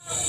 Hindi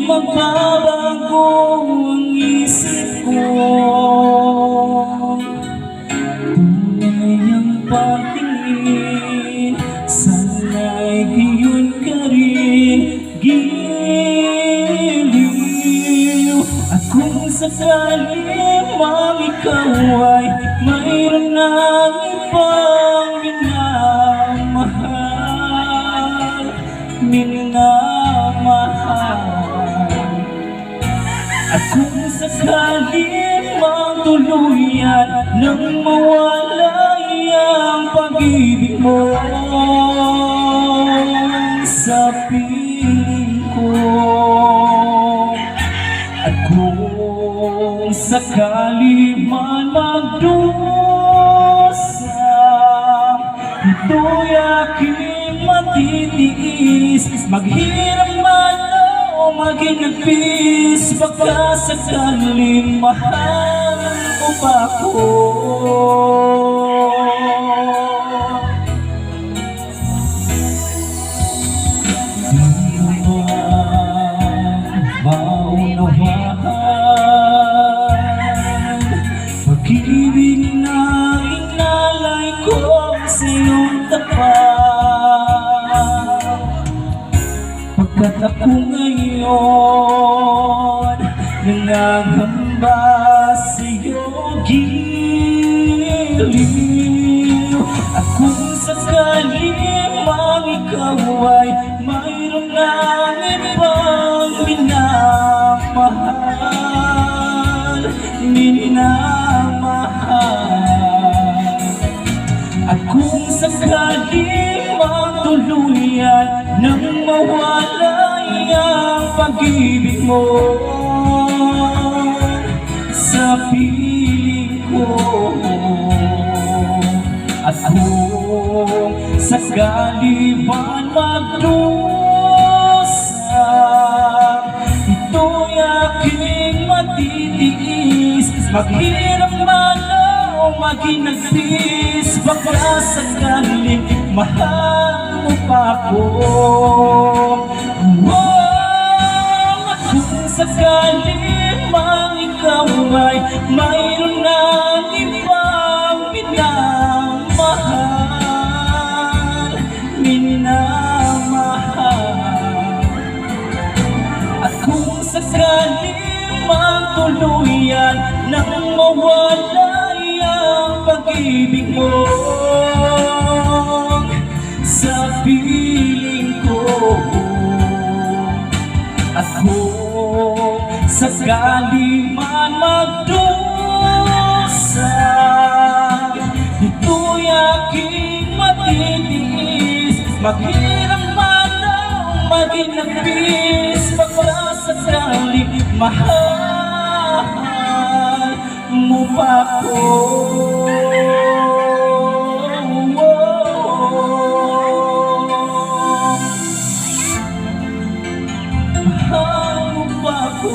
magbabago ang isip ko. Tunay ang patingin, sana'y gayon ka rin giliw. At kung sakali mang ikaw ay mayroon ng ibang minamahal, at kung sakali mang tuluyan nang mawalay ang pag-ibig mo sa piling ko, at kung sakali man magdusa, ito'y aking matitiis. Maghirap man o maging nagpis, baka sakaling mahal mo pa ako. Di mo maunawaan pag-ibig na inalay ko sa iyong tapat, pagkat ako ngayon nangangamba sa iyong giliw. At kung sakali mang ikaw ay mayroon ng ibang minamahal, at kung sakali mang tuluyan nang mawalay ang pag-ibig mo sa piling ko, at kung sakali man magdusa, ito'y aking matitiis. Maghirap man o maging nagpis, baka sakaling mahal mo pa ako. At kung sakali mang ikaw ay mayroon ng ibang minamahal, at kung sakali mang tuluyan nang mawalay ang pag-ibig mo sa piling ko, at kung sakali man magdusa, ito'y aking matitiis. Maghirap man o maging nagpis, baka sakali mahal mo pa ako. Mahal mo pa ako.